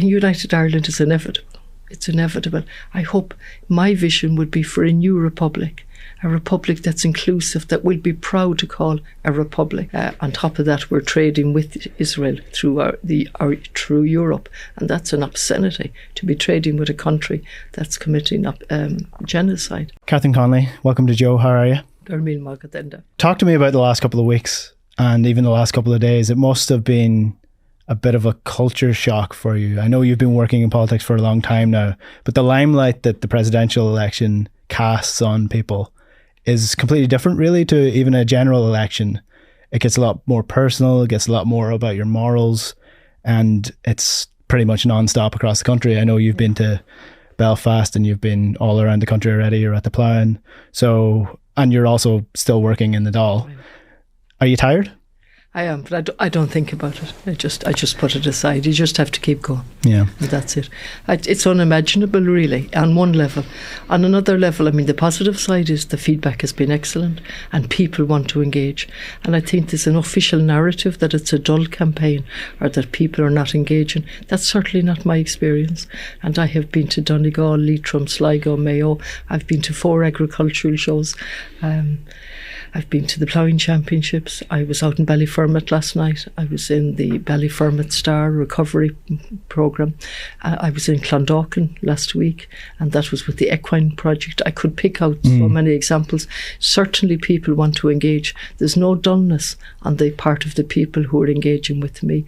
United Ireland is inevitable. It's inevitable. I hope my vision would be for a new republic, a republic that's inclusive, that we'll be proud to call a republic. On top of that, we're trading with Israel through Europe, and that's an obscenity to be trading with a country that's committing genocide. Catherine Connolly, welcome to Joe. How are you? Talk to me about the last couple of weeks and even the last couple of days. It must have been a bit of a culture shock for you. I know you've been working in politics for a long time now, but the limelight that the presidential election casts on people is completely different really to even a general election. It gets a lot more personal, it gets a lot more about your morals, and it's pretty much non-stop across the country. I know you've been to Belfast and you've been all around the country already. You're at the Plough, and you're also still working in the Dáil. Are you tired? I am, but I don't think about it. I just put it aside. You just have to keep going. Yeah. And that's it. It's unimaginable, really, on one level. On another level, I mean, the positive side is the feedback has been excellent and people want to engage. And I think there's an official narrative that it's a dull campaign or that people are not engaging. That's certainly not my experience. And I have been to Donegal, Leitrim, Sligo, Mayo. I've been to 4 agricultural shows. I've been to the Ploughing Championships. I was out in Ballyfermot last night. I was in the Ballyfermot Star Recovery Programme. I was in Clondalkin last week, and that was with the Equine Project. I could pick out so many examples. Certainly people want to engage. There's no dullness on the part of the people who are engaging with me.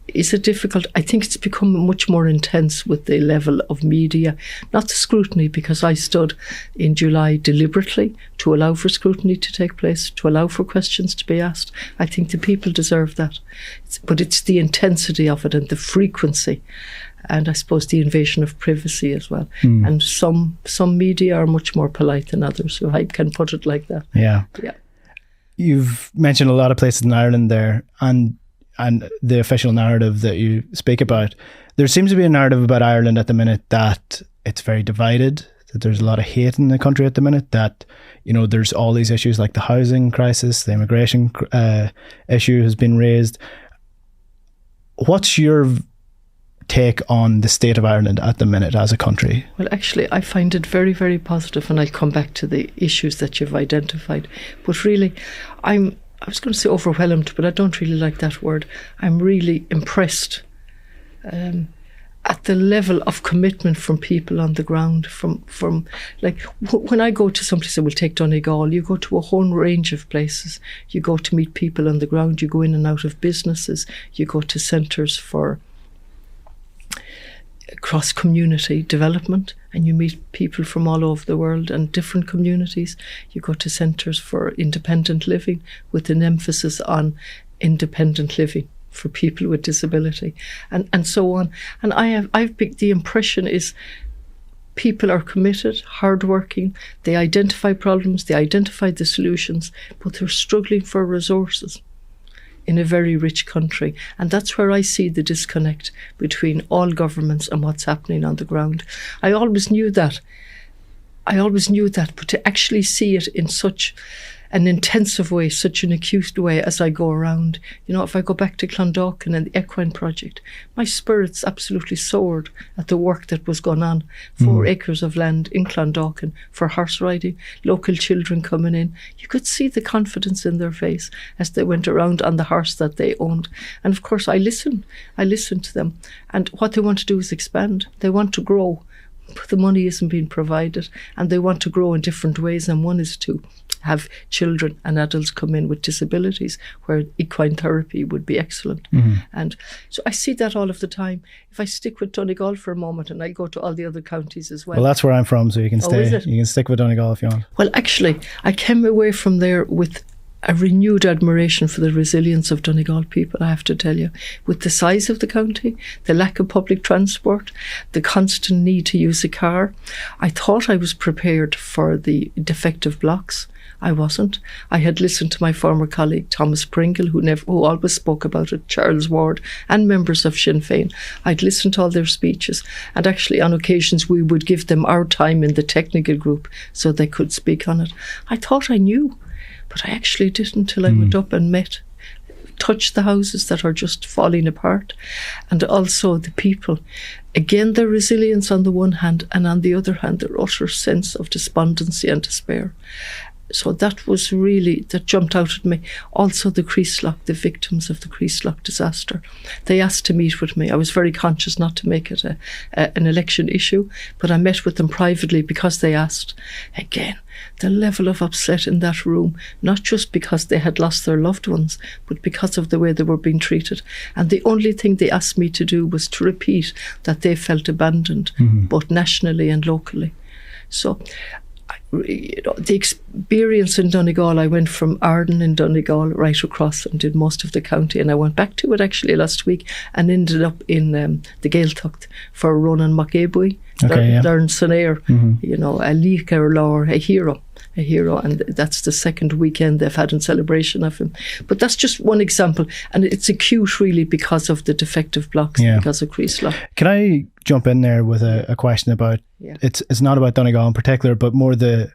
Is it difficult? I think it's become much more intense with the level of media, not the scrutiny, because I stood in July deliberately to allow for scrutiny to take place, to allow for questions to be asked. I think the people deserve that. But it's the intensity of it and the frequency, and I suppose the invasion of privacy as well. And some media are much more polite than others, so I can put it like that. Yeah. You've mentioned a lot of places in Ireland there, and the official narrative that you speak about. There seems to be a narrative about Ireland at the minute that it's very divided, that there's a lot of hate in the country at the minute, that, you know, there's all these issues like the housing crisis, the immigration issue has been raised. What's your take on the state of Ireland at the minute as a country? Well, actually, I find it very, very positive, and I'll come back to the issues that you've identified. But really, I was going to say overwhelmed, but I don't really like that word. I'm really impressed at the level of commitment from people on the ground. From like when I go to someplace, I will take Donegal, you go to a whole range of places. You go to meet people on the ground, you go in and out of businesses, you go to centres for cross-community development, and you meet people from all over the world and different communities. You go to centres for independent living with an emphasis on independent living for people with disability, and so on. And I've picked the impression is people are committed, hardworking, they identify problems, they identify the solutions, but they're struggling for resources in a very rich country. And that's where I see the disconnect between all governments and what's happening on the ground. I always knew that, but to actually see it in such an intensive way, such an acute way as I go around. You know, if I go back to Clondalkin and the Equine Project, my spirits absolutely soared at the work that was going on. 4 acres of land in Clondalkin for horse riding, local children coming in. You could see the confidence in their face as they went around on the horse that they owned. And of course, I listen to them. And what they want to do is expand. They want to grow. But the money isn't being provided, and they want to grow in different ways, and one is to have children and adults come in with disabilities where equine therapy would be excellent. And so I see that all of the time. If I stick with Donegal for a moment, and I go to all the other counties as well. Well, that's where I'm from, so you can stay. Is it? You can stick with Donegal if you want. Well, actually, I came away from there with a renewed admiration for the resilience of Donegal people, I have to tell you. With the size of the county, the lack of public transport, the constant need to use a car, I thought I was prepared for the defective blocks. I wasn't. I had listened to my former colleague Thomas Pringle, who always spoke about it, Charles Ward, and members of Sinn Féin. I'd listened to all their speeches, and actually on occasions we would give them our time in the technical group so they could speak on it. I thought I knew, but I actually didn't until I went up and met touch the houses that are just falling apart, and also the people. Again, their resilience on the one hand, and on the other hand, their utter sense of despondency and despair. So that was really, that jumped out at me. Also the Creaslock, the victims of the Creaslock disaster. They asked to meet with me. I was very conscious not to make it an election issue, but I met with them privately because they asked. Again, the level of upset in that room, not just because they had lost their loved ones, but because of the way they were being treated. And the only thing they asked me to do was to repeat that they felt abandoned, both nationally and locally. So, the experience in Donegal, I went from Arden in Donegal right across and did most of the county, and I went back to it actually last week and ended up in the Gaeltacht for Ronan McEbui, Darren Sonair, a Líochar Lár, a hero, and that's the second weekend they've had in celebration of him. But that's just one example, and it's acute really because of the defective blocks, because of Creaslock. Can I jump in there with a question about, it's not about Donegal in particular, but more the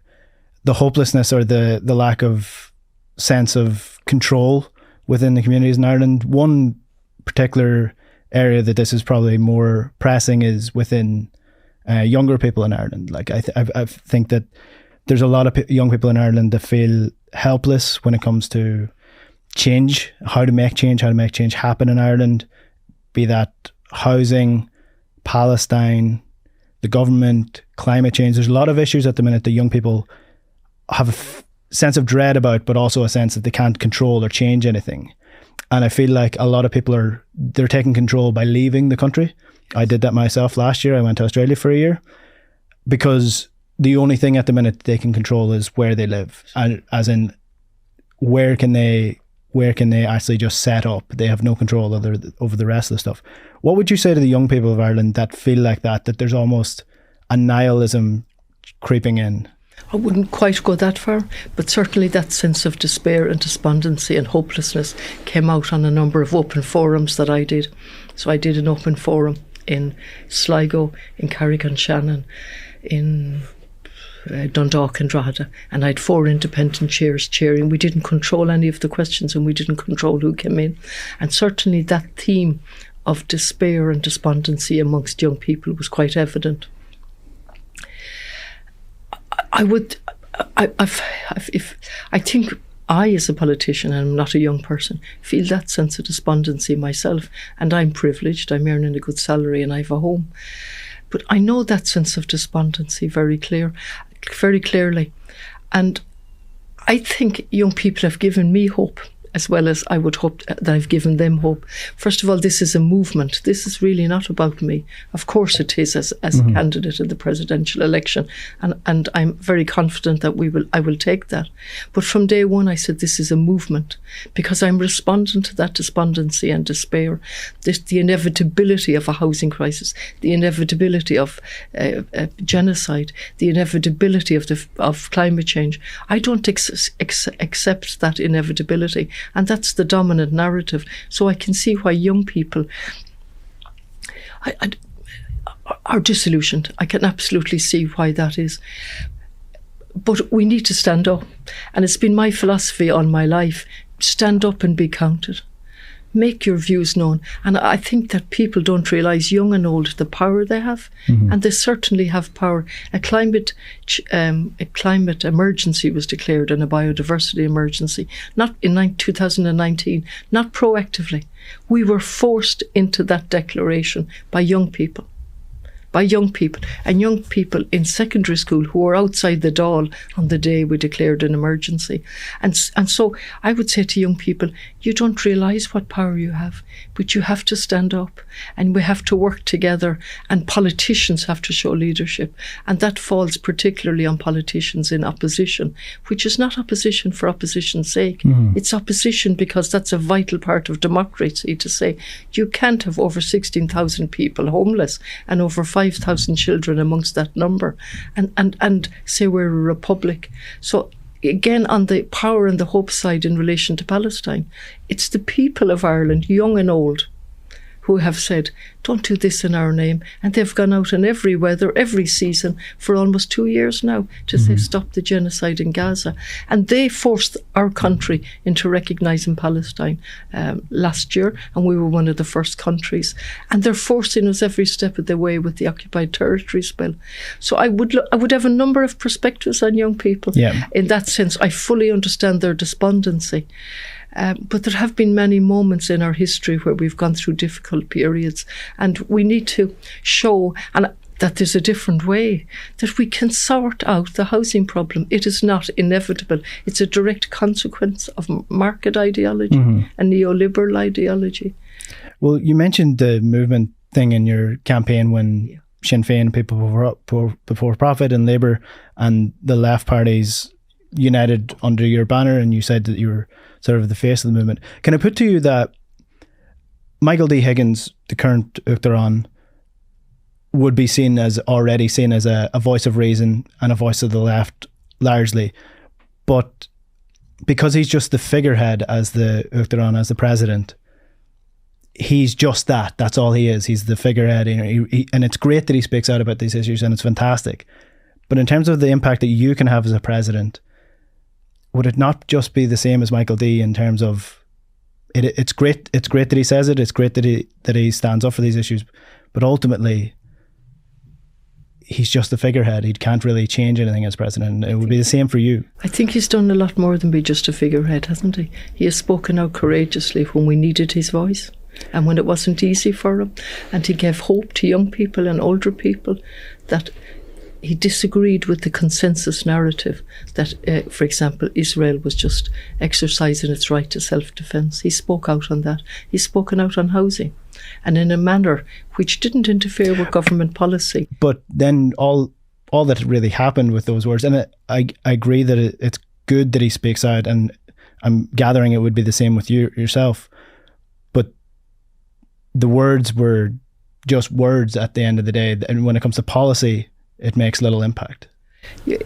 hopelessness or the lack of sense of control within the communities in Ireland. One particular area that this is probably more pressing is within younger people in Ireland. Like I think that there's a lot of young people in Ireland that feel helpless when it comes to change, how to make change happen in Ireland, be that housing, Palestine, the government, climate change. There's a lot of issues at the minute that young people have a sense of dread about, but also a sense that they can't control or change anything. And I feel like a lot of people they're taking control by leaving the country. I did that myself last year. I went to Australia for a year because the only thing at the minute they can control is where they live, and as in where can they actually just set up. They have no control over the rest of the stuff. What would you say to the young people of Ireland that feel like that there's almost a nihilism creeping in? I wouldn't quite go that far, but certainly that sense of despair and despondency and hopelessness came out on a number of open forums that I did. So I did an open forum in Sligo, in Carrick-on-Shannon, in Dundalk and Drogheda, and I had 4 independent chairs chairing. We didn't control any of the questions and we didn't control who came in. And certainly that theme of despair and despondency amongst young people was quite evident. I think I, as a politician, and I'm not a young person, feel that sense of despondency myself, and I'm privileged, I'm earning a good salary and I have a home. But I know that sense of despondency very clearly. And I think young people have given me hope, as well as I would hope that I've given them hope. First of all, this is a movement. This is really not about me. Of course it is as a candidate in the presidential election. And I'm very confident that I will take that. But from day one, I said this is a movement because I'm responding to that despondency and despair, the inevitability of a housing crisis, the inevitability of genocide, the inevitability of climate change. I don't accept that inevitability. And that's the dominant narrative. So I can see why young people are disillusioned. I can absolutely see why that is. But we need to stand up. And it's been my philosophy all my life. Stand up and be counted. Make your views known. And I think that people don't realise, young and old, the power they have. And they certainly have power. A climate emergency was declared, and a biodiversity emergency, not in 2019, not proactively. We were forced into that declaration by young people. And young people in secondary school who were outside the Dáil on the day we declared an emergency. And so I would say to young people, you don't realise what power you have, but you have to stand up and we have to work together, and politicians have to show leadership. And that falls particularly on politicians in opposition, which is not opposition for opposition's sake. It's opposition because that's a vital part of democracy, to say you can't have over 16,000 people homeless and over 5,000 children amongst that number and say we're a republic. So again, on the power and the hope side in relation to Palestine, it's the people of Ireland, young and old, who have said, don't do this in our name. And they've gone out in every weather, every season for almost 2 years now to say stop the genocide in Gaza. And they forced our country into recognising Palestine last year, and we were one of the first countries. And they're forcing us every step of the way with the Occupied Territories Bill. So I would have a number of perspectives on young people. Yeah. In that sense, I fully understand their despondency. But there have been many moments in our history where we've gone through difficult periods, and we need to show that there's a different way, that we can sort out the housing problem. It is not inevitable. It's a direct consequence of market ideology and neoliberal ideology. Well, you mentioned the movement thing in your campaign when Sinn Féin, People Before Profit and Labour and the left parties united under your banner, and you said that you were sort of the face of the movement. Can I put to you that Michael D. Higgins, the current Uachtaráin, would be already seen as a voice of reason and a voice of the left largely, but because he's just the figurehead as the Uachtaráin, as the president, he's just that. That's all he is. He's the figurehead, and it's great that he speaks out about these issues, and it's fantastic. But in terms of the impact that you can have as a president, would it not just be the same as Michael D. in terms of it's great that he says it, it's great that he stands up for these issues, but ultimately he's just the figurehead. He can't really change anything as president. It would be the same for you. I think he's done a lot more than be just a figurehead, hasn't he? He has spoken out courageously when we needed his voice and when it wasn't easy for him, and he gave hope to young people and older people that he disagreed with the consensus narrative that, for example, Israel was just exercising its right to self-defence. He spoke out on that. He's spoken out on housing, and in a manner which didn't interfere with government policy. But then all that really happened with those words, and I agree that it's good that he speaks out, and I'm gathering it would be the same with yourself, but the words were just words at the end of the day, and when it comes to policy, it makes little impact. Yeah,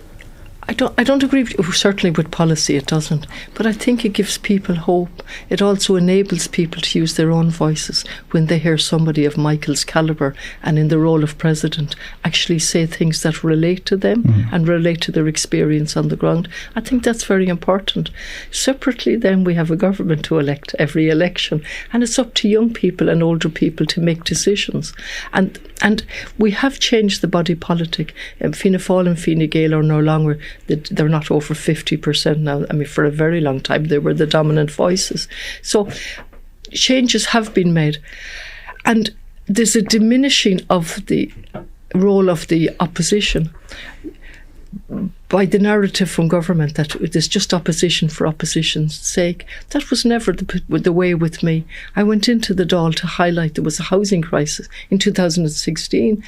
I don't agree certainly with policy, it doesn't, but I think it gives people hope. It also enables people to use their own voices when they hear somebody of Michael's calibre and in the role of president actually say things that relate to them and relate to their experience on the ground. I think that's very important. Separately then, we have a government to elect every election, and it's up to young people and older people to make decisions. And we have changed the body politic. Fianna Fáil and Fine Gael are no longer, they're not over 50% now. I mean, for a very long time, they were the dominant voices. So changes have been made. And there's a diminishing of the role of the opposition by the narrative from government that there's just opposition for opposition's sake. That was never the way with me. I went into the Dáil to highlight there was a housing crisis in 2016.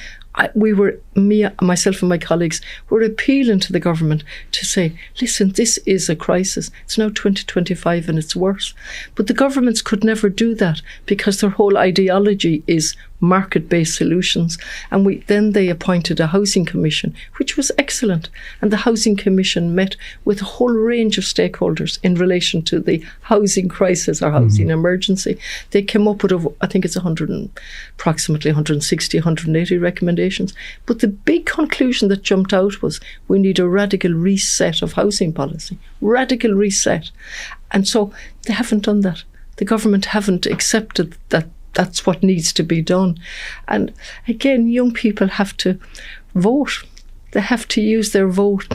Myself and my colleagues were appealing to the government to say, listen, this is a crisis. It's now 2025 and it's worse. But the governments could never do that because their whole ideology is market-based solutions. And then they appointed a housing commission, which was excellent. And the housing commission met with a whole range of stakeholders in relation to the housing crisis or housing emergency. They came up with, I think it's approximately 160, 180 recommendations. But the big conclusion that jumped out was we need a radical reset of housing policy. Radical reset. And so they haven't done that. The government haven't accepted that that's what needs to be done. And again, young people have to vote. They have to use their vote.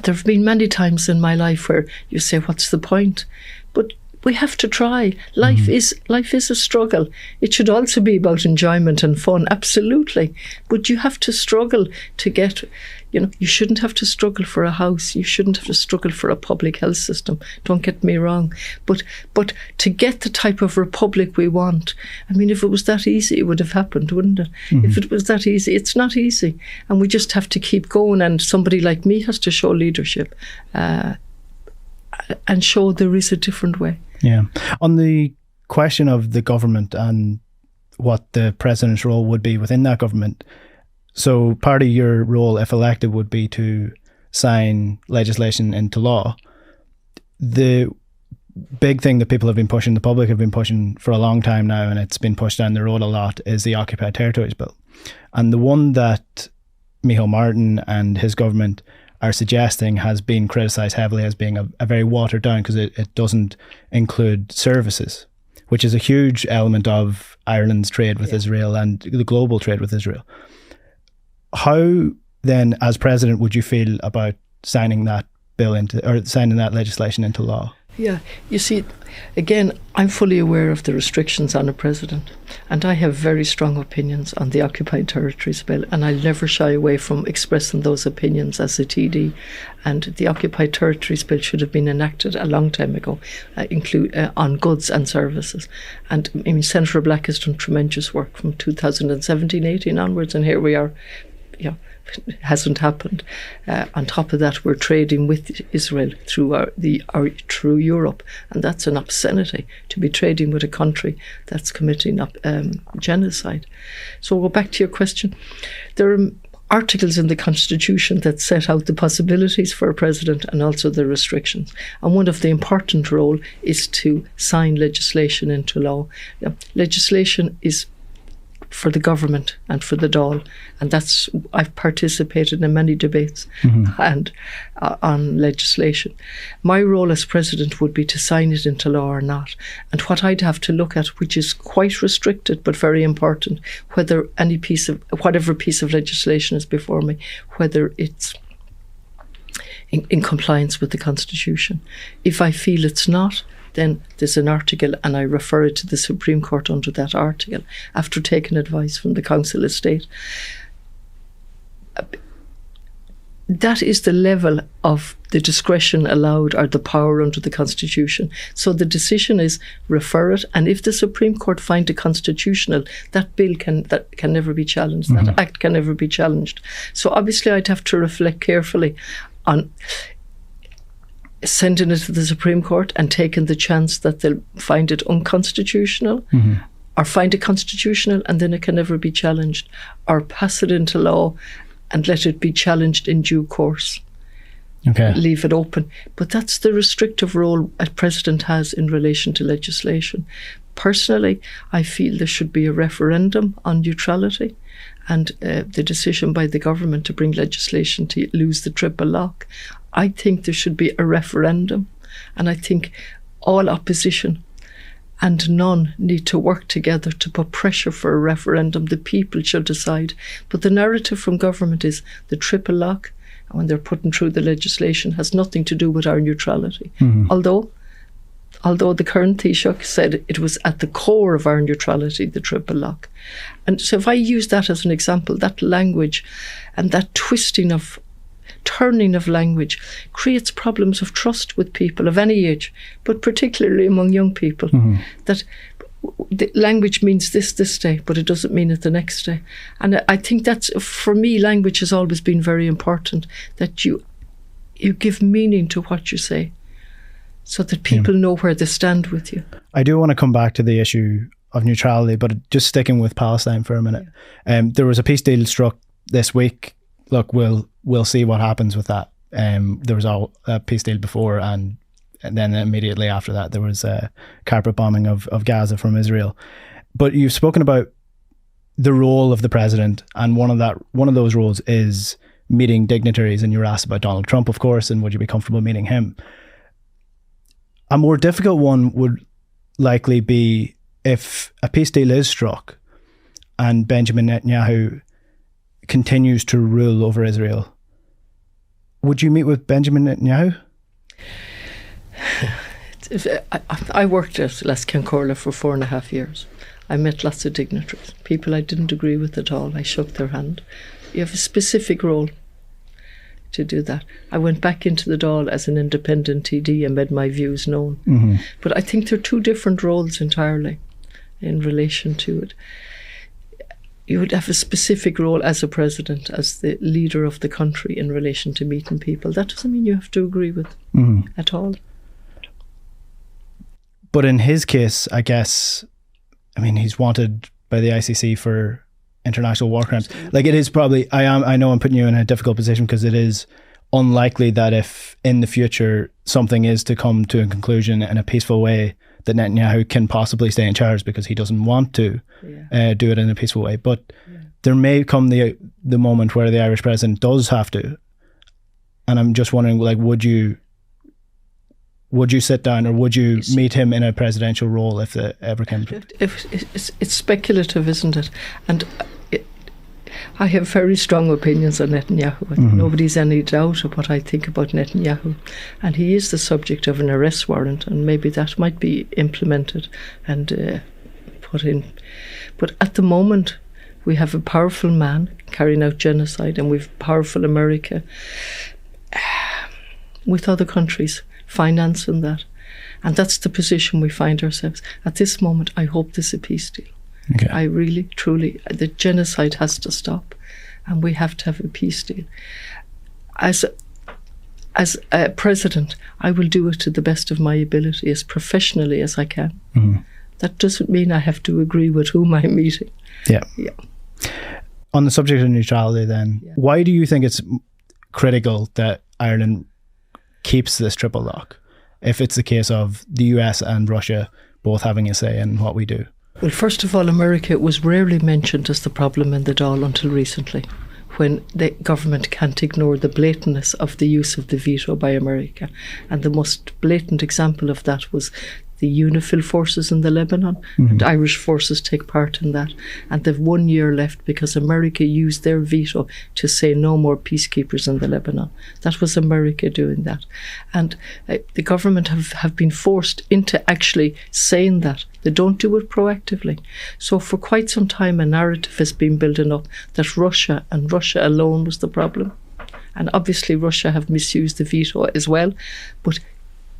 There have been many times in my life where you say, what's the point? But we have to try. Life is a struggle. It should also be about enjoyment and fun, absolutely. But you have to struggle to get, you shouldn't have to struggle for a house. You shouldn't have to struggle for a public health system. Don't get me wrong. But to get the type of republic we want, I mean, if it was that easy, it would have happened, wouldn't it? If it was that easy, it's not easy. And we just have to keep going. And somebody like me has to show leadership and show there is a different way. Yeah. On the question of the government and what the president's role would be within that government, so part of your role, if elected, would be to sign legislation into law. big thing that people have been pushing, the public have been pushing for a long time now, and it's been pushed down the road a lot, is the Occupied Territories Bill. And the one that Micheál Martin and his government are suggesting has been criticised heavily as being a very watered down, because it doesn't include services, which is a huge element of Ireland's trade with Israel and the global trade with Israel. How then, as president, would you feel about signing that bill signing that legislation into law? Yeah, you see, again, I'm fully aware of the restrictions on a president, and I have very strong opinions on the Occupied Territories Bill, and I'll never shy away from expressing those opinions as a TD. And the Occupied Territories Bill should have been enacted a long time ago, on goods and services. And I mean, Senator Black has done tremendous work from 2017-18 onwards, and here we are. Yeah, it hasn't happened. On top of that, we're trading with Israel through Europe, and that's an obscenity to be trading with a country that's committing genocide. So we'll go back to your question. There are articles in the Constitution that set out the possibilities for a president and also the restrictions. And one of the important role is to sign legislation into law. Legislation is for the government and for the Dáil, and I've participated in many debates and on legislation. My role as president would be to sign it into law or not, and what I'd have to look at, which is quite restricted but very important, whether whatever piece of legislation is before me, whether it's in compliance with the Constitution. If I feel it's not, then there's an article, and I refer it to the Supreme Court under that article after taking advice from the Council of State. That is the level of the discretion allowed, or the power under the Constitution. So the decision is refer it, and if the Supreme Court find it constitutional, that bill can never be challenged. That act can never be challenged. So obviously I'd have to reflect carefully on sending it to the Supreme Court and taking the chance that they'll find it unconstitutional, or find it constitutional and then it can never be challenged, or pass it into law and let it be challenged in due course. Okay. Leave it open. But that's the restrictive role a president has in relation to legislation. Personally, I feel there should be a referendum on neutrality, and the decision by the government to bring legislation to lose the triple lock. I think there should be a referendum, and I think all opposition and none need to work together to put pressure for a referendum. The people should decide. But the narrative from government is the triple lock, when they're putting through the legislation, has nothing to do with our neutrality. Although the current Taoiseach said it was at the core of our neutrality, the triple lock. And so if I use that as an example, that language and that turning of language creates problems of trust with people of any age, but particularly among young people, that the language means this day, but it doesn't mean it the next day. And I think that's, for me, language has always been very important, that you give meaning to what you say, so that people know where they stand with you. I do want to come back to the issue of neutrality, but just sticking with Palestine for a minute. There was a peace deal struck this week. Look, we'll see what happens with that. There was a peace deal before, and then immediately after that there was a carpet bombing of Gaza from Israel. But you've spoken about the role of the president, and one of those roles is meeting dignitaries, and you were asked about Donald Trump, of course, and would you be comfortable meeting him? A more difficult one would likely be if a peace deal is struck and Benjamin Netanyahu continues to rule over Israel. Would you meet with Benjamin Netanyahu? I worked at Les Cancorla for 4.5 years. I met lots of dignitaries, people I didn't agree with at all. I shook their hand. You have a specific role to do that. I went back into the Dáil as an independent TD and made my views known. But I think they're two different roles entirely in relation to it. You would have a specific role as a president, as the leader of the country, in relation to meeting people. That doesn't mean you have to agree with at all. But in his case, I guess, he's wanted by the ICC for international war crimes. Like, it is probably, I know I'm putting you in a difficult position, because it is unlikely that if in the future something is to come to a conclusion in a peaceful way, that Netanyahu can possibly stay in charge because he doesn't want to do it in a peaceful way. But there may come the moment where the Irish president does have to. And I'm just wondering, like, would you sit down, or would you meet him in a presidential role if it ever came? It's speculative, isn't it? And I have very strong opinions on Netanyahu. Nobody's any doubt of what I think about Netanyahu. And he is the subject of an arrest warrant, and maybe that might be implemented and put in. But at the moment, we have a powerful man carrying out genocide, and we've powerful America with other countries financing that. And that's the position we find ourselves. At this moment, I hope there's a peace deal. Okay. I really, truly, the genocide has to stop, and we have to have a peace deal. As a president, I will do it to the best of my ability, as professionally as I can. That doesn't mean I have to agree with whom I'm meeting. Yeah. On the subject of neutrality then, why do you think it's critical that Ireland keeps this triple lock, if it's the case of the US and Russia both having a say in what we do? Well, first of all, America was rarely mentioned as the problem in the Dáil until recently, when the government can't ignore the blatantness of the use of the veto by America. And the most blatant example of that was the UNIFIL forces in the Lebanon, and Irish forces take part in that. And they've 1 year left because America used their veto to say no more peacekeepers in the Lebanon. That was America doing that. And the government have been forced into actually saying that. They don't do it proactively. So for quite some time, a narrative has been building up that Russia and Russia alone was the problem. And obviously Russia have misused the veto as well. But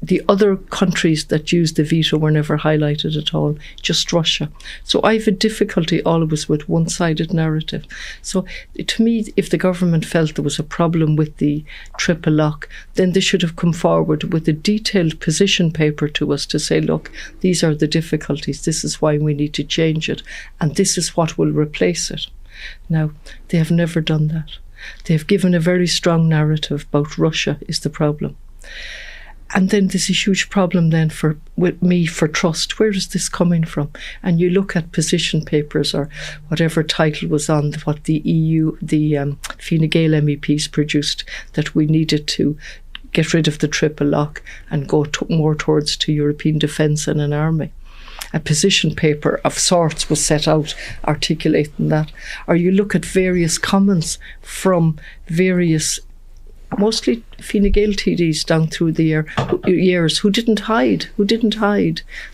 the other countries that used the veto were never highlighted at all, just Russia. So I have a difficulty always with one-sided narrative. So to me, if the government felt there was a problem with the triple lock, then they should have come forward with a detailed position paper to us to say, look, these are the difficulties, this is why we need to change it, and this is what will replace it. Now, they have never done that. They have given a very strong narrative about Russia is the problem. And then there's a huge problem then with me for trust. Where is this coming from? And you look at position papers or whatever title was on what the EU, the Fine Gael MEPs produced, that we needed to get rid of the triple lock and go more towards to European defence and an army. A position paper of sorts was set out articulating that. Or you look at various comments from various mostly Fine Gael TDs down through the years who didn't hide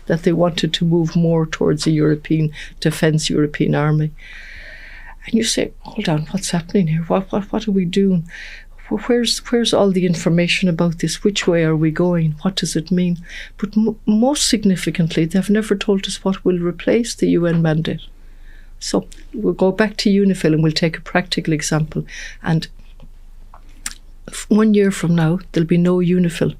that they wanted to move more towards a European defence, European army. And you say, hold on, what's happening here? What are we doing? Where's all the information about this? Which way are we going? What does it mean? But most significantly, they've never told us what will replace the UN mandate. So we'll go back to UNIFIL and we'll take a practical example. And 1 year from now, there'll be no UNIFIL,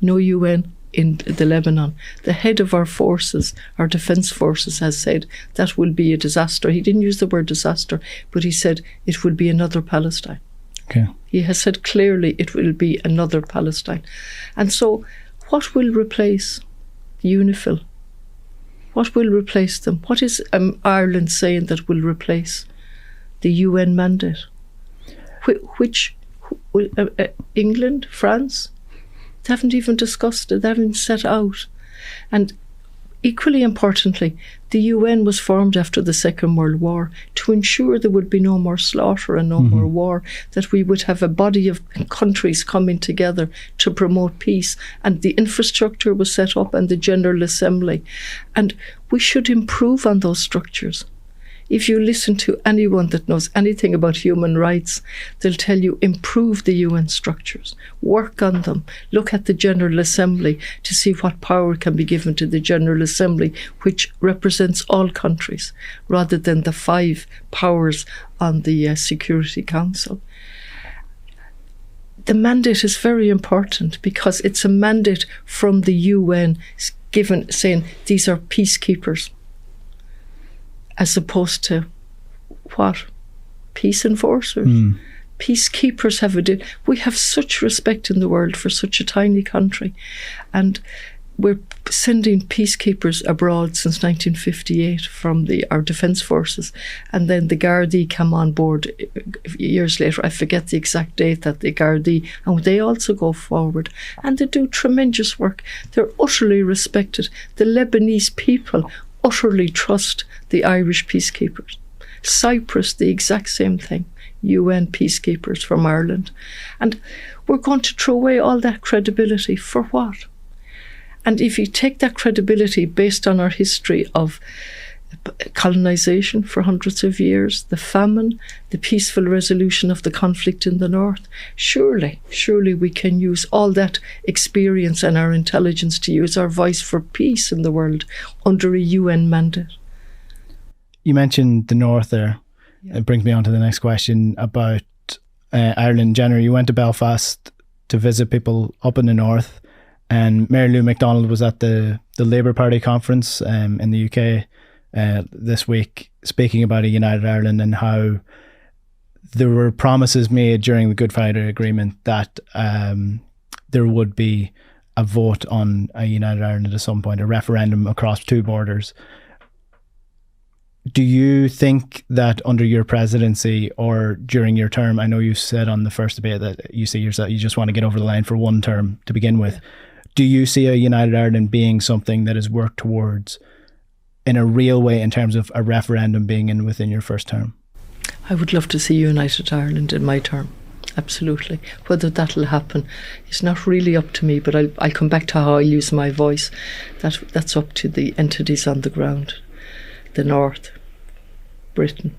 no UN in the Lebanon. The head of our forces, our defence forces, has said that will be a disaster. He didn't use the word disaster, but he said it will be another Palestine. Okay. He has said clearly it will be another Palestine. And so what will replace UNIFIL? What will replace them? What is Ireland saying that will replace the UN mandate? Which England, France, they haven't even discussed it, they haven't set out. And equally importantly, the UN was formed after the Second World War to ensure there would be no more slaughter and no more war, that we would have a body of countries coming together to promote peace. And the infrastructure was set up and the General Assembly. And we should improve on those structures. If you listen to anyone that knows anything about human rights, they'll tell you improve the UN structures, work on them, look at the General Assembly to see what power can be given to the General Assembly, which represents all countries, rather than the 5 powers on the Security Council. The mandate is very important because it's a mandate from the UN given saying these are peacekeepers, as opposed to what? Peace enforcers. Peacekeepers we have such respect in the world for such a tiny country, and we're sending peacekeepers abroad since 1958 from our defence forces, and then the Gardaí come on board years later. I forget the exact date that the Gardaí, and they also go forward, and they do tremendous work. They're utterly respected. The Lebanese people utterly trust the Irish peacekeepers. Cyprus, the exact same thing. UN peacekeepers from Ireland. And we're going to throw away all that credibility for what? And if you take that credibility based on our history of colonisation for hundreds of years, the famine, the peaceful resolution of the conflict in the north, surely we can use all that experience and our intelligence to use our voice for peace in the world under a UN mandate. You mentioned the north there. Yeah. It brings me on to the next question about Ireland in general. You went to Belfast to visit people up in the north, and Mayor Lou McDonald was at the Labour Party conference in the UK this week, speaking about a united Ireland and how there were promises made during the Good Friday Agreement that there would be a vote on a united Ireland at some point, a referendum across two borders. Do you think that under your presidency or during your term, I know you said on the first debate that you see yourself, you just want to get over the line for one term to begin with. Yeah. Do you see a united Ireland being something that is worked towards in a real way in terms of a referendum being within your first term? I would love to see united Ireland in my term. Absolutely. Whether that'll happen is not really up to me, but I'll come back to how I use my voice. That's up to the entities on the ground. The North, Britain.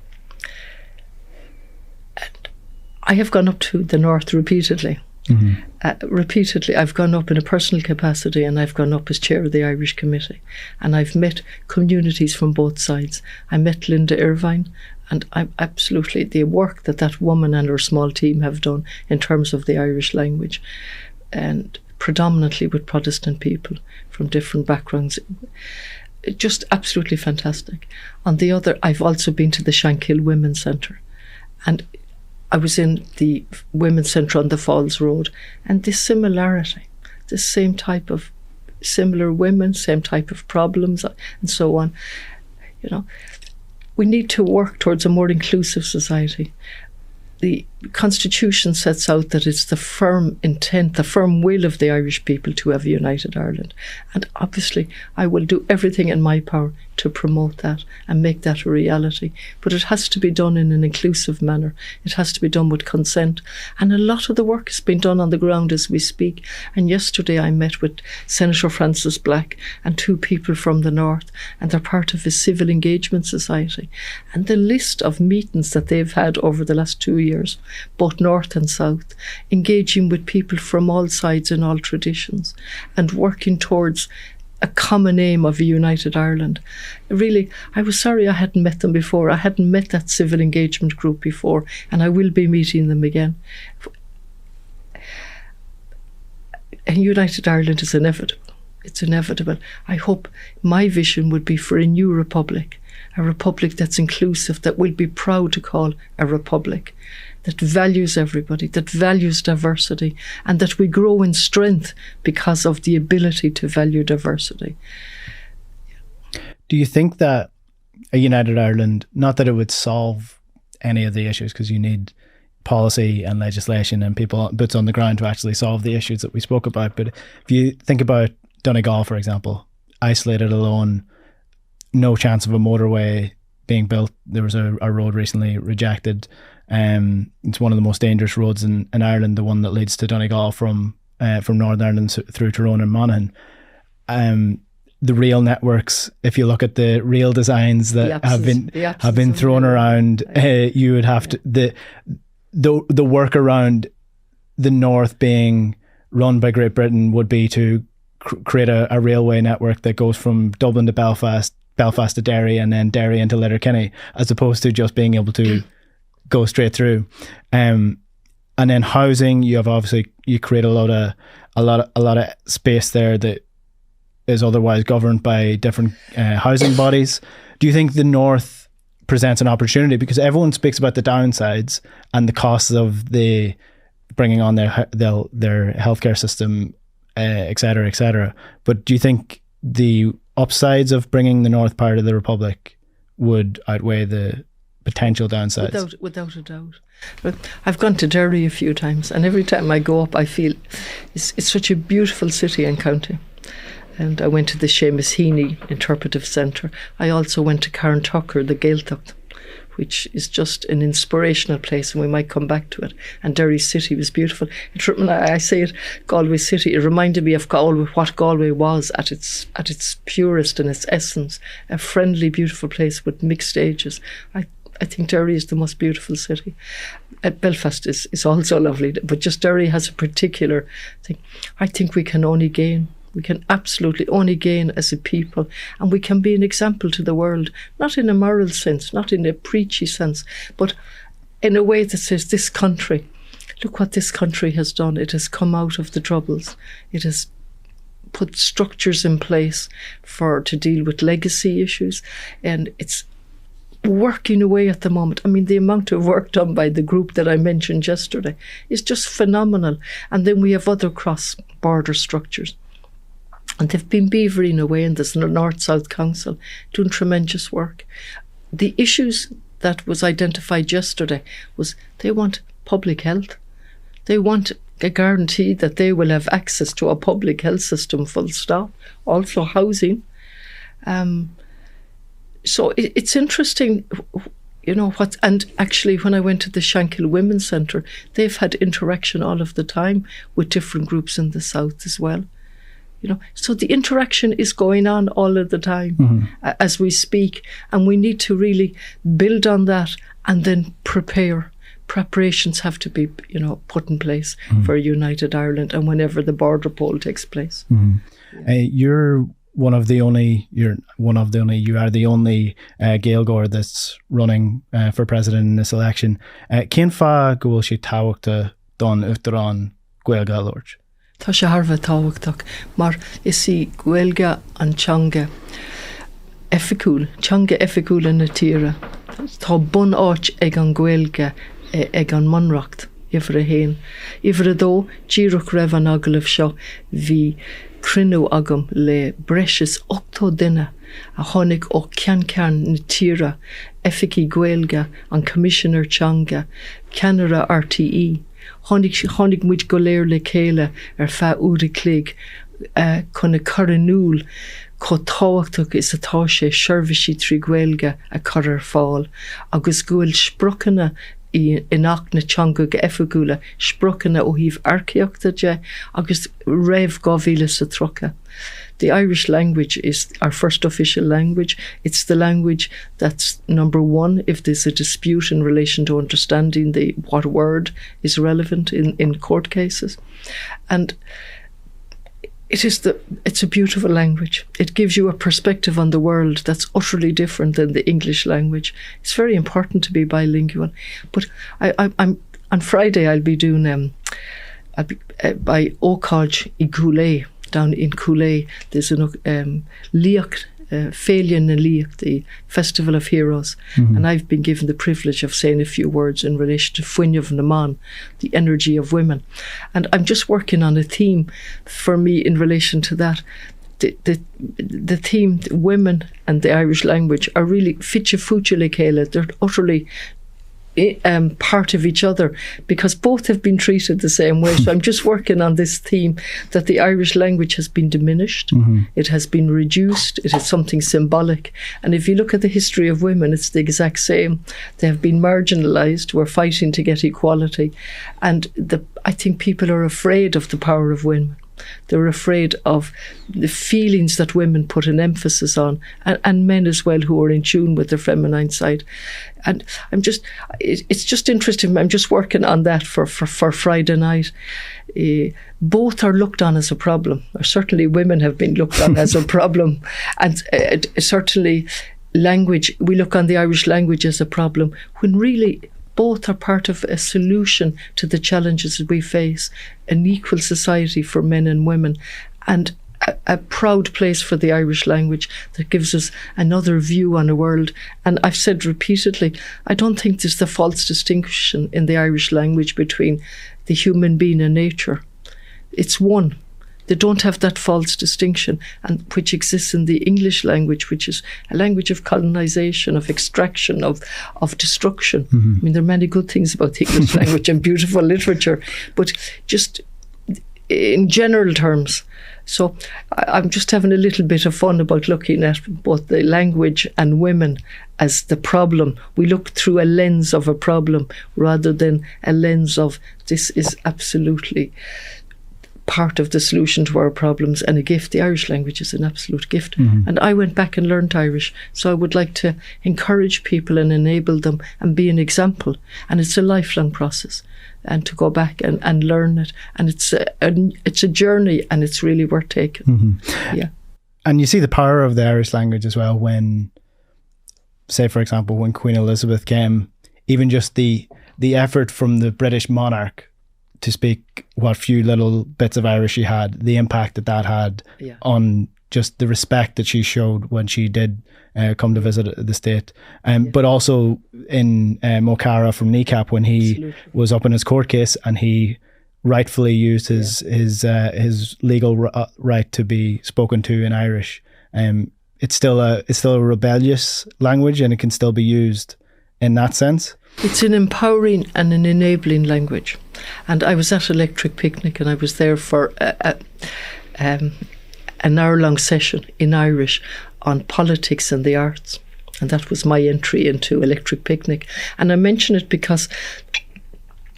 And I have gone up to the North repeatedly. Mm-hmm. Repeatedly, I've gone up in a personal capacity, and I've gone up as chair of the Irish Committee, and I've met communities from both sides. I met Linda Irvine, and I'm absolutely the work that woman and her small team have done in terms of the Irish language, and predominantly with Protestant people from different backgrounds. Just absolutely fantastic. On the other, I've also been to the Shankill Women's Centre, and I was in the Women's Centre on the Falls Road, and this similarity, the same type of similar women, same type of problems, and so on. You know, we need to work towards a more inclusive society. The Constitution sets out that it's the firm intent, the firm will of the Irish people to have a united Ireland. And obviously, I will do everything in my power to promote that and make that a reality. But it has to be done in an inclusive manner. It has to be done with consent. And a lot of the work has been done on the ground as we speak. And yesterday I met with Senator Francis Black and two people from the North, and they're part of a civil engagement society. And the list of meetings that they've had over the last 2 years, both North and South, engaging with people from all sides and all traditions, and working towards a common aim of a united Ireland. Really, I was sorry I hadn't met them before. I hadn't met that civil engagement group before, and I will be meeting them again. And united Ireland is inevitable. It's inevitable. I hope my vision would be for a new republic, a republic that's inclusive, that will be proud to call a republic, that values everybody, that values diversity, and that we grow in strength because of the ability to value diversity. Do you think that a united Ireland, not that it would solve any of the issues, because you need policy and legislation and people, boots on the ground to actually solve the issues that we spoke about, but if you think about Donegal, for example, isolated alone, no chance of a motorway being built. There was a road recently rejected. It's one of the most dangerous roads in Ireland, the one that leads to Donegal from Northern Ireland through Tyrone and Monaghan. The rail networks, if you look at the rail designs that have been thrown around, you would have to the work around the north being run by Great Britain would be to create a railway network that goes from Dublin to Belfast to Derry, and then Derry into Letterkenny, as opposed to just being able to go straight through. And then housing, you create a lot of space there that is otherwise governed by different housing bodies. Do you think the North presents an opportunity, because everyone speaks about the downsides and the costs of the bringing on their healthcare system, et cetera, et cetera. But do you think the upsides of bringing the north part of the Republic would outweigh the potential downsides? Without a doubt. But I've gone to Derry a few times, and every time I go up I feel it's such a beautiful city and county. And I went to the Seamus Heaney Interpretive Centre. I also went to Carntucker, the Gaeltacht, which is just an inspirational place, and we might come back to it. And Derry City was beautiful. I say it, Galway City, it reminded me of Galway, what Galway was at its purest and its essence, a friendly, beautiful place with mixed ages. I think Derry is the most beautiful city. Belfast is also lovely, but just Derry has a particular thing. I think we can only gain. We can absolutely only gain as a people, and we can be an example to the world, not in a moral sense, not in a preachy sense, but in a way that says, this country, look what this country has done. It has come out of the troubles. It has put structures in place to deal with legacy issues, and it's working away at the moment. I mean, the amount of work done by the group that I mentioned yesterday is just phenomenal. And then we have other cross-border structures. And they've been beavering away in this North-South Council, doing tremendous work. The issues that was identified yesterday was they want public health. They want a guarantee that they will have access to a public health system, full stop. Also housing. So it's interesting, and actually when I went to the Shankill Women's Centre, they've had interaction all of the time with different groups in the South as well. So the interaction is going on all of the time as we speak, and we need to really build on that and then prepare. Preparations have to be, put in place for a united Ireland, and whenever the border poll takes place. You are the only Gaeilgeoir that's running for president in this election. Cén fá go bhfuil sí tábhachta don uachtarán Gaeilge Lord? Tá sé Harbh tábhachtach, mar is í Gaeilge an teanga efficúil in na tíre. Tá bun áit ag an Gaeilge ag an Monreacht ifar a héin. Ifar a dó, díreach raibh an agaibh seo bhí crinú agam le breis 8 duine a tháinig ó ceann na tíre efficí Gaeilge an Commissioner Teanga, Ceanara RTE. Tháinig muid go léir le chéile feadh úra clíg chun a choranúil có tábhachtach is atá sé seirbhísí trí Gaeilge a chur ar fáil, agus gúil sprochanna in ach na teanga go effigiúla, sprochanna ó híomh arceachta de agus raibh 2003. The Irish language is our first official language. It's the language that's number one if there's a dispute in relation to understanding what word is relevant in court cases. And it's a beautiful language. It gives you a perspective on the world that's utterly different than the English language. It's very important to be bilingual. But I'm on Friday I'll be doing by Ócáid I Cooley. Down in Cooley, there's a Líocht, Féilín na Líocht, the Festival of Heroes, and I've been given the privilege of saying a few words in relation to Fuinneamh na Man, the energy of women. And I'm just working on a theme for me in relation to that. The theme, women and the Irish language, are really fitche fuche le chéile. They're utterly part of each other because both have been treated the same way. So I'm just working on this theme that the Irish language has been diminished, it has been reduced, it is something symbolic. And if you look at the history of women, it's the exact same. They have been marginalised, we're fighting to get equality. And I think people are afraid of the power of women. They're afraid of the feelings that women put an emphasis on, and men as well who are in tune with their feminine side. And it's just interesting. I'm just working on that for Friday night. Both are looked on as a problem, or certainly women have been looked on as a problem, and certainly language, we look on the Irish language as a problem, when really both are part of a solution to the challenges that we face, an equal society for men and women, and a proud place for the Irish language that gives us another view on the world. And I've said repeatedly, I don't think there's the false distinction in the Irish language between the human being and nature. It's one. They don't have that false distinction, and which exists in the English language, which is a language of colonisation, of extraction, of destruction. Mm-hmm. I mean, there are many good things about the English language and beautiful literature, but just in general terms. So I'm just having a little bit of fun about looking at both the language and women as the problem. We look through a lens of a problem rather than a lens of this is absolutely part of the solution to our problems and a gift. The Irish language is an absolute gift. Mm-hmm. And I went back and learned Irish. So I would like to encourage people and enable them and be an example. And it's a lifelong process. And to go back and learn it. And it's a journey, and it's really worth taking. Mm-hmm. Yeah. And you see the power of the Irish language as well when, say, for example, when Queen Elizabeth came, even just the effort from the British monarch to speak what few little bits of Irish she had, the impact that had on just the respect that she showed when she did come to visit the state. But also in O'Cara from Kneecap, when he was up in his court case and he rightfully used his legal right to be spoken to in Irish. It's still a rebellious language, and it can still be used in that sense. It's an empowering and an enabling language. And I was at Electric Picnic, and I was there for an hour-long session in Irish on politics and the arts. And that was my entry into Electric Picnic. And I mention it because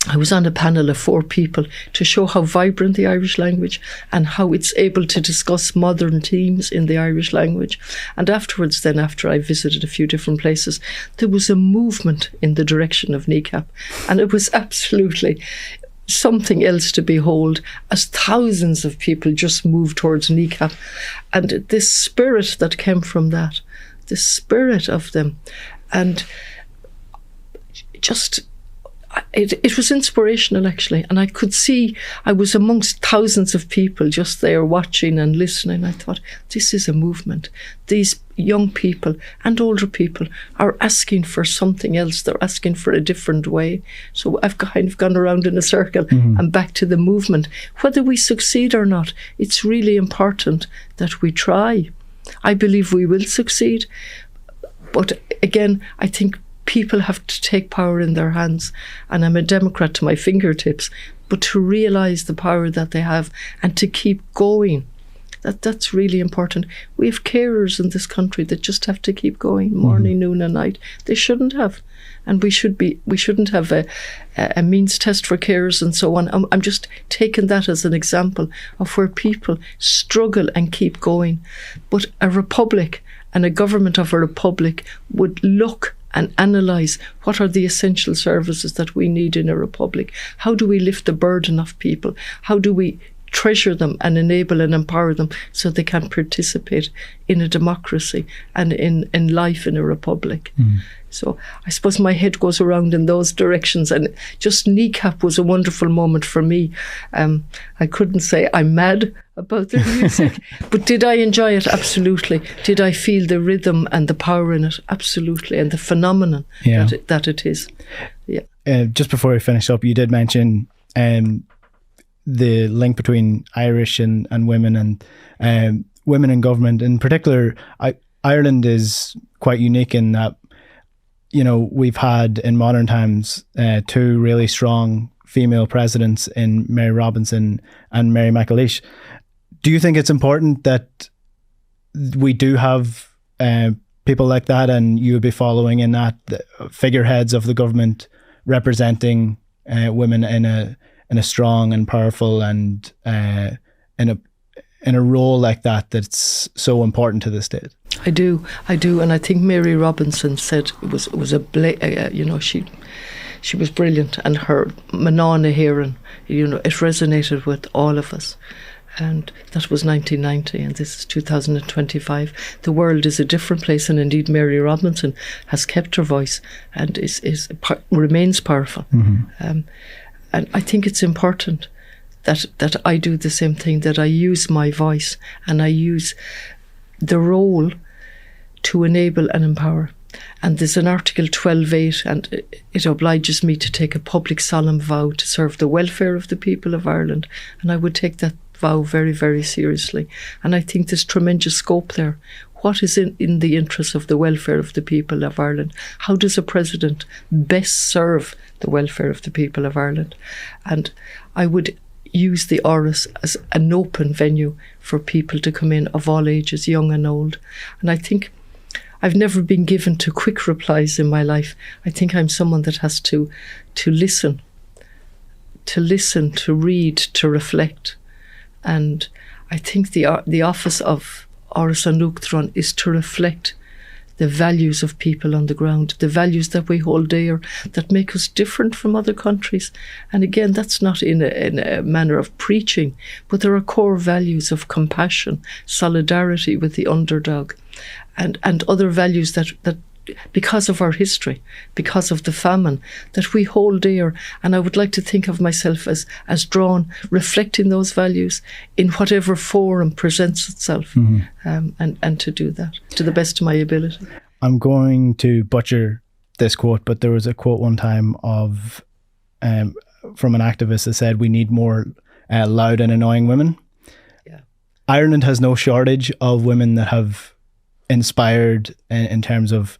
I was on a panel of 4 people to show how vibrant the Irish language and how it's able to discuss modern themes in the Irish language. And afterwards, then, after I visited a few different places, there was a movement in the direction of Kneecap. And it was absolutely something else to behold, as thousands of people just moved towards Kneecap. And this spirit that came from that, the spirit of them, and just... It was inspirational, actually, and I could see I was amongst thousands of people just there watching and listening. I thought, this is a movement. These young people and older people are asking for something else. They're asking for a different way. So I've kind of gone around in a circle and back to the movement. Whether we succeed or not, it's really important that we try. I believe we will succeed. But again, I think people have to take power in their hands, and I'm a Democrat to my fingertips, but to realise the power that they have and to keep going. That's really important. We have carers in this country that just have to keep going morning, noon and night. They shouldn't have. And we shouldn't have a means test for carers and so on. I'm just taking that as an example of where people struggle and keep going. But a republic and a government of a republic would look and analyse what are the essential services that we need in a republic. How do we lift the burden of people? How do we treasure them and enable and empower them so they can participate in a democracy and in life in a republic? So I suppose my head goes around in those directions, and just Kneecap was a wonderful moment for me. I couldn't say I'm mad about the music, but did I enjoy it? Absolutely. Did I feel the rhythm and the power in it? Absolutely. And the phenomenon that it is. Yeah. Just before we finish up, you did mention the link between Irish and women and women in government. In particular, Ireland is quite unique in that, you know, we've had in modern times 2 really strong female presidents in Mary Robinson and Mary McAleish. Do you think it's important that we do have people like that, and you would be following in that, the figureheads of the government representing women in a strong and powerful and in a role like that that's so important to the state? I do, and I think Mary Robinson said it was she was brilliant, and her Manana hearing, it resonated with all of us. And that was 1990, and this is 2025. The world is a different place, and indeed Mary Robinson has kept her voice and remains powerful. And I think it's important that I do the same thing, that I use my voice and I use the role to enable and empower. And there's an Article 12.8, and it obliges me to take a public solemn vow to serve the welfare of the people of Ireland. And I would take that vow very, very seriously. And I think there's tremendous scope there. What is in the interest of the welfare of the people of Ireland? How does a president best serve the welfare of the people of Ireland? And I would use the Áras as an open venue for people to come in of all ages, young and old. And I think I've never been given to quick replies in my life. I think I'm someone that has to listen, to read, to reflect. And I think the office of Áras an Uachtaráin is to reflect the values of people on the ground, the values that we hold dear, that make us different from other countries. And again, that's not in a manner of preaching, but there are core values of compassion, solidarity with the underdog, and other values that because of our history, because of the famine, that we hold dear. And I would like to think of myself as drawn, reflecting those values in whatever forum presents itself, and to do that to the best of my ability. I'm going to butcher this quote, but there was a quote one time of from an activist that said, "We need more loud and annoying women." Yeah. Ireland has no shortage of women that have inspired in terms of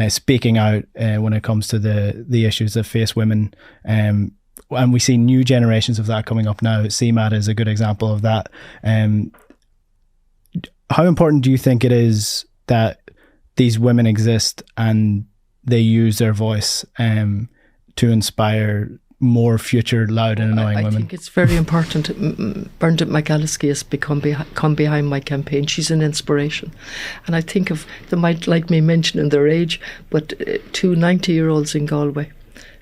speaking out when it comes to the issues that face women, and we see new generations of that coming up now. CMAT is a good example of that. How important do you think it is that these women exist and they use their voice to inspire more future loud and annoying women? I think it's very important. Bernadette McAlliskey has come behind my campaign. She's an inspiration. And I think they might like me mentioning their age, but two 90-year-olds in Galway,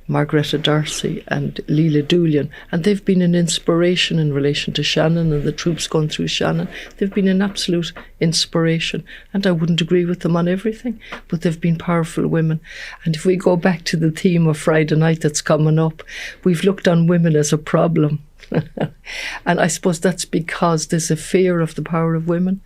Margaretta Darcy and Leela Doolan, and they've been an inspiration in relation to Shannon and the troops going through Shannon. They've been an absolute inspiration, and I wouldn't agree with them on everything, but they've been powerful women. And if we go back to the theme of Friday night that's coming up, we've looked on women as a problem. And I suppose that's because there's a fear of the power of women,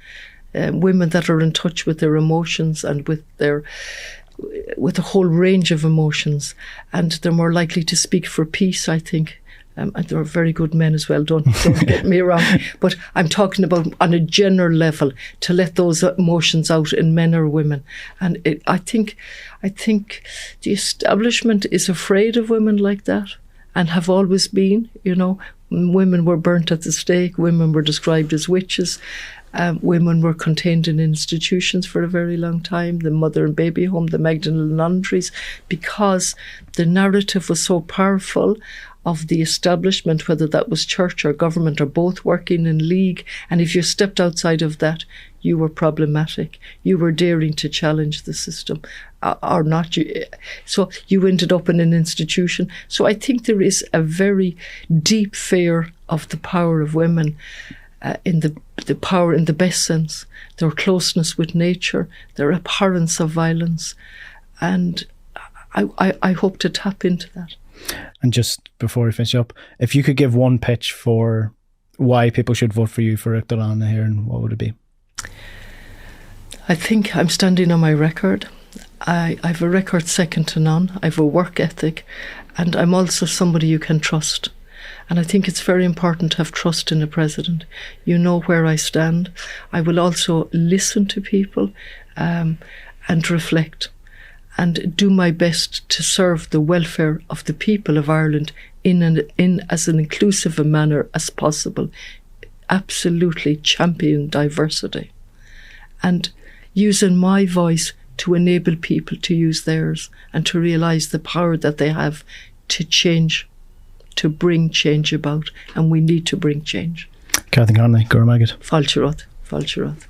women that are in touch with their emotions and with a whole range of emotions, and they're more likely to speak for peace, I think. And there are very good men as well, don't get me wrong. But I'm talking about on a general level, to let those emotions out in men or women. And I think the establishment is afraid of women like that, and have always been. Women were burnt at the stake, women were described as witches. Women were contained in institutions for a very long time, the mother and baby home, the Magdalene laundries, because the narrative was so powerful of the establishment, whether that was church or government or both working in league. And if you stepped outside of that, you were problematic. You were daring to challenge the system or not. So you ended up in an institution. So I think there is a very deep fear of the power of women, in the power in the best sense, their closeness with nature, their abhorrence of violence. And I hope to tap into that. And just before we finish up, if you could give one pitch for why people should vote for you for Uachtaráin here, and what would it be? I think I'm standing on my record. I have a record second to none. I have a work ethic, and I'm also somebody you can trust. And I think it's very important to have trust in a president. You know where I stand. I will also listen to people and reflect and do my best to serve the welfare of the people of Ireland in as an inclusive a manner as possible. Absolutely champion diversity. And using my voice to enable people to use theirs and to realise the power that they have to change, to bring change about, and we need to bring change. Catherine Connolly, Guramagat. Fáilte rud.